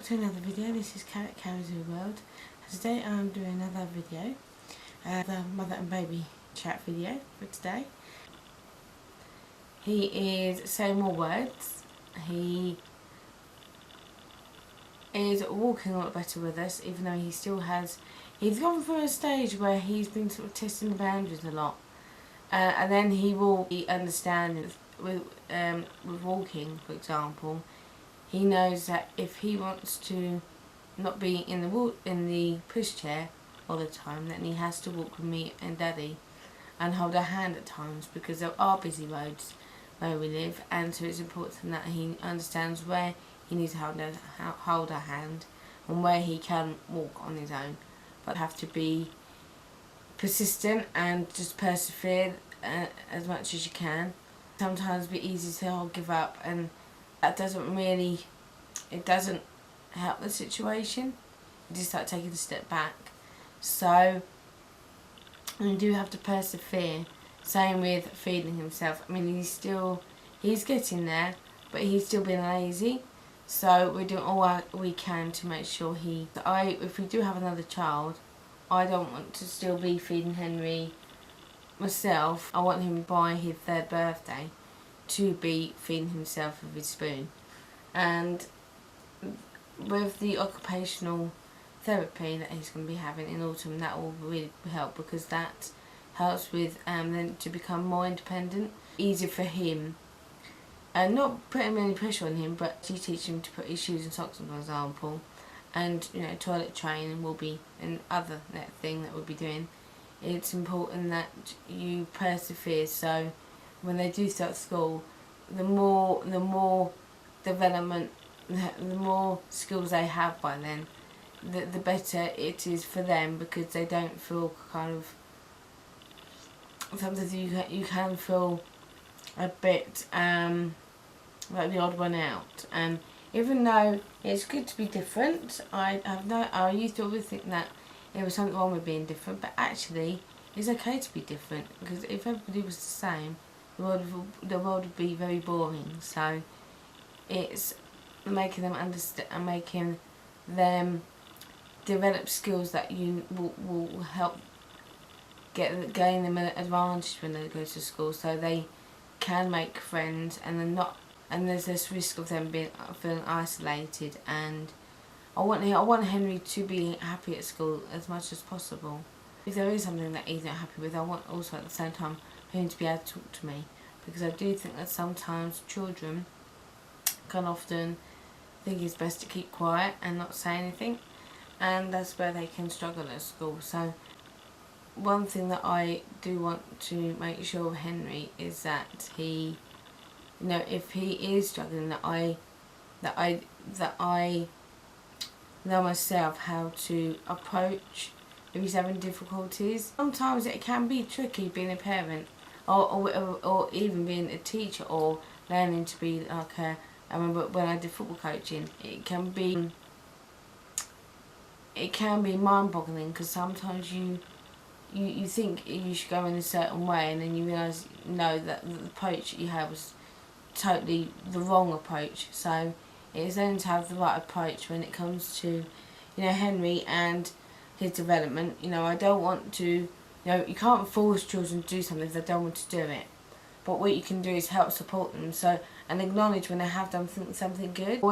to another video. This is Carrot Carries the World. Today I'm doing another video, the mother and baby chat video for today. He is saying more words. He is walking a lot better with us, even though he still has. He's gone through a stage where he's been sort of testing the boundaries a lot, and then he will be understanding with walking, for example. He knows that if he wants to not be in the pushchair all the time, then he has to walk with me and Daddy and hold our hand at times, because there are busy roads where we live, and so it's important that he understands where he needs to hold our hand and where he can walk on his own. But have to be persistent and just persevere as much as you can. Sometimes it'd be easy to say, "Oh, give up," and that doesn't help the situation. You just start taking a step back. So you do have to persevere. Same with feeding himself. I mean, he's getting there, but he's still being lazy. So we're doing all we can to make sure if we do have another child, I don't want to still be feeding Henry myself. I want him by his 3rd birthday to be feeding himself with his spoon. And with the occupational therapy that he's going to be having in autumn, that will really help, because that helps with them to become more independent, easier for him, and not putting any pressure on him, but to teach him to put his shoes and socks on, for example. And toilet training will be another thing that we'll be doing. It's important that you persevere, so when they do start school, the more development, the more skills they have by then, the better it is for them, because they don't feel kind of, sometimes you can feel a bit like the odd one out. And even though it's good to be different, I used to always think that there was something wrong with being different, but actually it's okay to be different, because if everybody was the same, the world would be very boring. So it's making them understand and making them develop skills that you will help gain them an advantage when they go to school, so they can make friends, and there's this risk of them feeling isolated. And I want Henry to be happy at school as much as possible. If there is something that he's not happy with, I want also at the same time for him to be able to talk to me, because I do think that sometimes children can often think it's best to keep quiet and not say anything, and that's where they can struggle at school. So one thing that I do want to make sure of Henry is that he, if he is struggling, that I know myself how to approach if he's having difficulties. Sometimes it can be tricky being a parent, or even being a teacher, or learning to be like I remember when I did football coaching, it can be mind-boggling, because sometimes you think you should go in a certain way, and then you realise that the approach that you had was totally the wrong approach. So it's only to have the right approach when it comes to Henry and his development. I don't want to, you can't force children to do something if they don't want to do it, but what you can do is help support them, and acknowledge when they have done something good.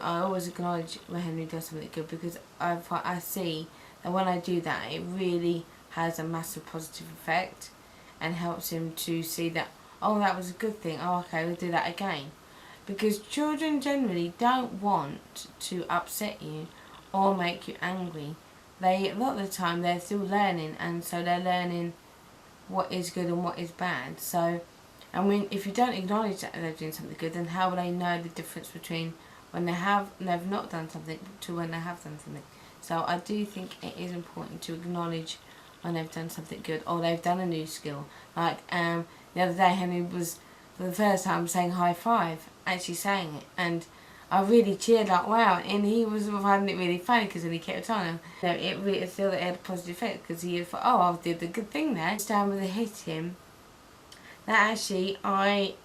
I always acknowledge when Henry does something good, because I see that when I do that, it really has a massive positive effect, and helps him to see that, oh, that was a good thing, oh, okay, we'll do that again. Because children generally don't want to upset you or make you angry. A lot of the time they're still learning, and so they're learning what is good and what is bad. So, if you don't acknowledge that they're doing something good, then how will they know the difference between when they've not done something to when they have done something? So I do think it is important to acknowledge when they've done something good, or they've done a new skill. Like the other day, Henry was for the first time saying high five, actually saying it, and I really cheered like wow, and he was finding it really funny, because then he kept on him. It really still had a positive effect, because he thought, oh, I did the good thing there. It's down with the hit him. That actually I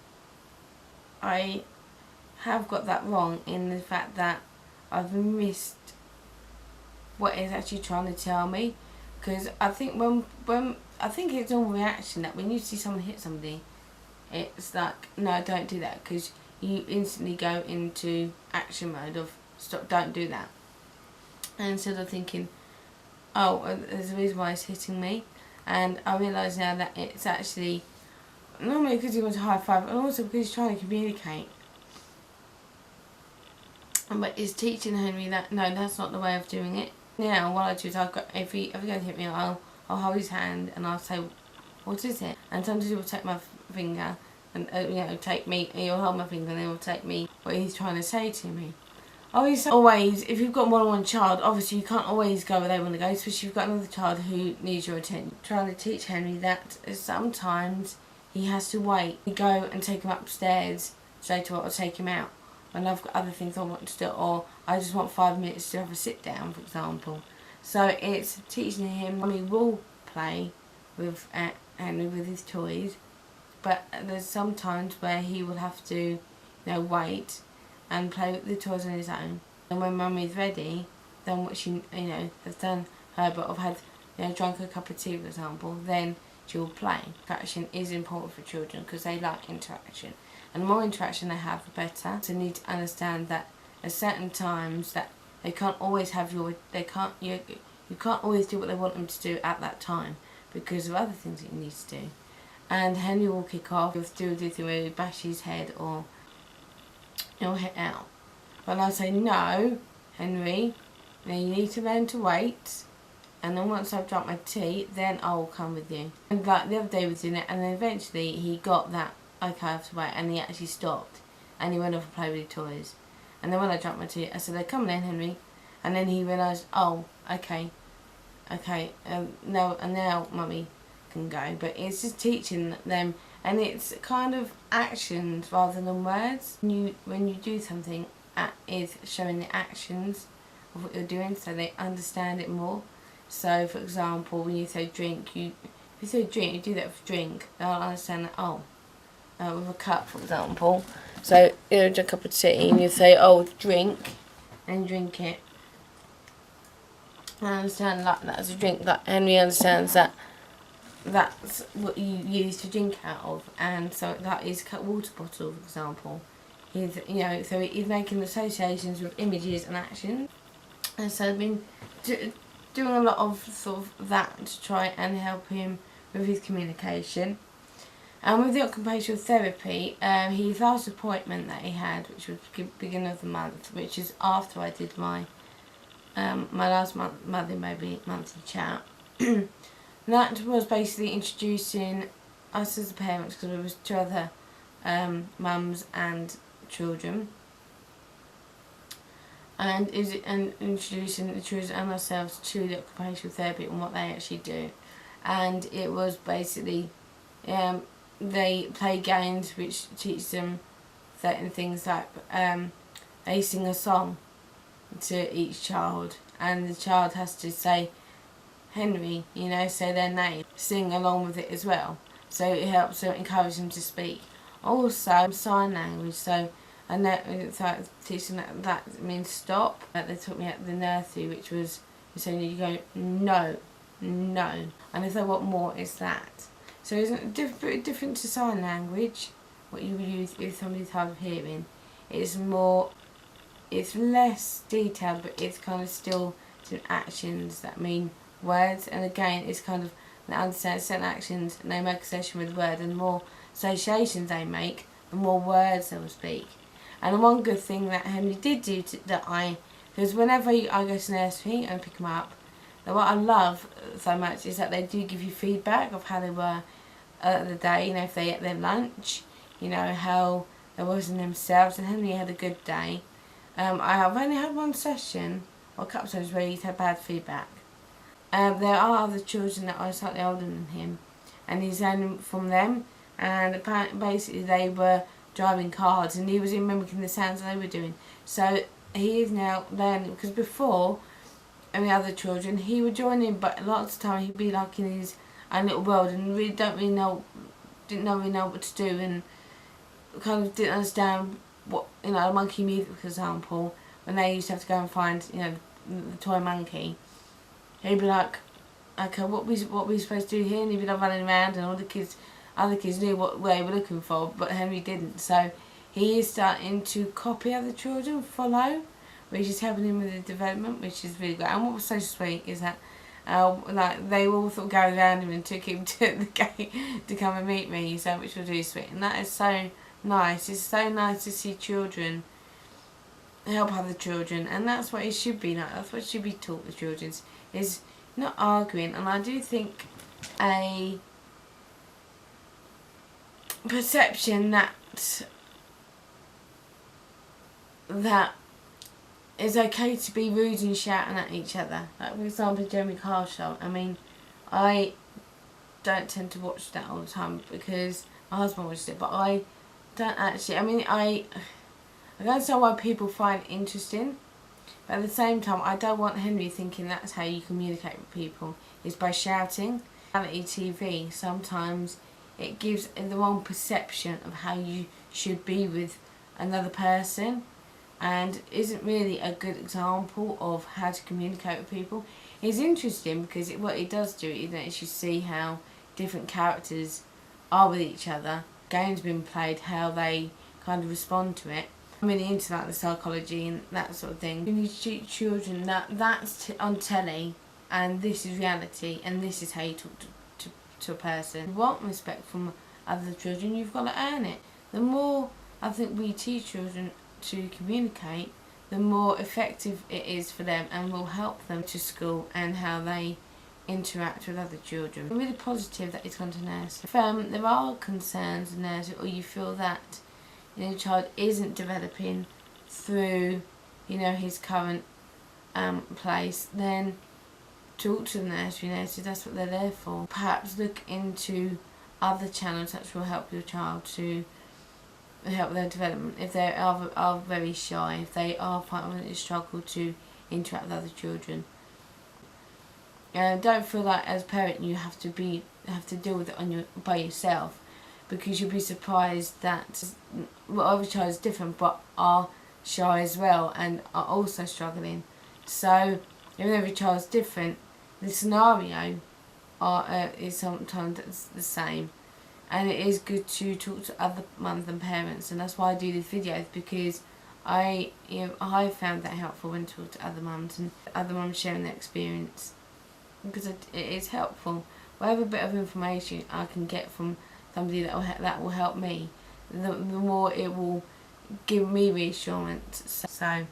have got that wrong, in the fact that I've missed what it's actually trying to tell me. Because I think when I think it's all reaction that when you see someone hit somebody, it's like, no, don't do that, because you instantly go into action mode of stop, don't do that. And instead of thinking, oh, there's a reason why he's hitting me, and I realise now that it's actually normally because he wants a high five, and also because he's trying to communicate. But it's teaching Henry that no, that's not the way of doing it. Now what I do is if he going to hit me, I'll hold his hand and I'll say, what is it? And sometimes he will take my finger and take me. He'll hold my finger and then he'll take me what he's trying to say to me. Always, if you've got more than one child, obviously you can't always go where they want to go, especially if you've got another child who needs your attention. Trying to teach Henry that sometimes he has to wait. You go and take him upstairs straight away or take him out when I've got other things I want to do, or I just want 5 minutes to have a sit down, for example. So it's teaching him. Mummy will play with Henry with his toys, but there's some times where he will have to, wait and play with the toys on his own. And when Mummy's ready, then what she has done her but I've had drunk a cup of tea, for example, then she'll play. Interaction is important for children because they like interaction, and the more interaction they have, the better. So you need to understand that at certain times that they can't always have you can't always do what they want them to do at that time because of other things that you need to do. And Henry will kick off. He'll still do the way he bash his head or he'll hit out. But I'll say, no, Henry, now you need to learn to wait, and then once I've drunk my tea, then I'll come with you. And like the other day we was doing it, and then eventually he got that, okay, I have to wait, and he actually stopped, and he went off and played with his toys. And then when I drank my tea, I said, come on then, Henry. And then he realised, oh, okay, no, and now Mummy can go. But it's just teaching them, and it's kind of actions rather than words. When you do something, is showing the actions of what you're doing so they understand it more. So for example, when you say drink, if you say drink, you do that for drink, they'll understand that, with a cup, for example. So you drink a cup of tea and you say, oh, drink, and drink it. I understand like that as a drink. Like Henry understands that that's what you use to drink out of, and so that is a water bottle, for example. He's, so he's making associations with images and actions, and so I've been doing a lot of sort of that to try and help him with his communication. And with the occupational therapy, his last appointment that he had, which was beginning of the month, which is after I did my last monthly chat. That was basically introducing us as parents, because there was 2 other mums and children, and introducing the children and ourselves to the occupational therapy and what they actually do. And it was basically they play games which teach them certain things, like they sing a song to each child, and the child has to say Henry, say their name, sing along with it as well. So it helps to encourage them to speak. Also, sign language. So I know it's like teaching that means stop. They taught me at the nursery, which was you go no, and if they want more, it's that. So it's different to sign language, what you would use if somebody's hard of hearing. It's less detailed, but it's kind of still some actions that mean words. And again, it's kind of they understand certain actions and they make a session with words, and the more associations they make, the more words they will speak. And the one good thing that Henry did do because whenever I go to nursery and pick them up, what I love so much is that they do give you feedback of how they were the day, if they ate their lunch, how they was in themselves. And Henry had a good day. I've only had one session, or a couple of times, where he's had bad feedback. There are other children that are slightly older than him, and he's learning from them, and basically they were driving cars and he was mimicking the sounds they were doing. So he is now learning, because before, any other children, he would join in, but lots of the time he'd be like in his own little world and didn't really know what to do, and kind of didn't understand what, monkey music, for example, when they used to have to go and find, you know, the toy monkey, he'd be like, okay, what we supposed to do here? And he'd be like running around, and all the kids, other kids knew what they were looking for, but Henry didn't. So he is starting to copy other children, follow, which is helping him with the development, which is really good. And what was so sweet is that, like, they all sort of gathered around him and took him to the gate to come and meet me, so which was really sweet. And that is so nice. It's so nice to see children help other children, and that's what it should be like. That's what should be taught to children, is not arguing. And I do think a perception that it's okay to be rude and shouting at each other. Like, for example, Jeremy Kyle show. I mean, I don't tend to watch that all the time because my husband watches it, but I don't actually. I mean, I can understand why people find it interesting, but at the same time, I don't want Henry thinking that's how you communicate with people, is by shouting. Reality TV, sometimes it gives the wrong perception of how you should be with another person, and isn't really a good example of how to communicate with people. It's interesting because what it does do, it lets you see how different characters are with each other, games being played, how they kind of respond to it. I'm really into like the psychology and that sort of thing. When you teach children that's on telly, and this is reality, and this is how you talk to a person. If you want respect from other children, you've got to earn it. The more I think we teach children to communicate, the more effective it is for them, and will help them to school and how they interact with other children. I'm really positive that it's gone to nursery. If there are concerns in nursery, or you feel that, you know, the child isn't developing through, you know, his current place, then talk to the nursery. That's what they're there for. Perhaps look into other channels that will help your child to help their development. If they are very shy, if they are finding it struggle to interact with other children, don't feel like as a parent you have to deal with it by yourself, because you'll be surprised that every child is different, but are shy as well and are also struggling. So even though every child is different, the scenario is sometimes the same. And it is good to talk to other mums and parents, and that's why I do these videos, because I found that helpful when talking to other mums and other mums sharing their experience, because it is helpful. Whatever bit of information I can get from somebody that will help me, the more it will give me reassurance. So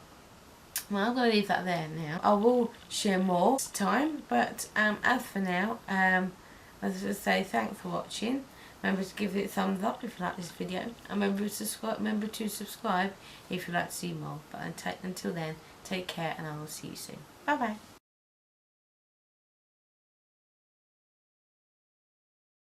well, I'm going to leave that there now. I will share more this time, but as for now, I was going to say thanks for watching. Remember to give it a thumbs up if you like this video, and remember to subscribe if you'd like to see more. But until then, take care, and I will see you soon. Bye bye.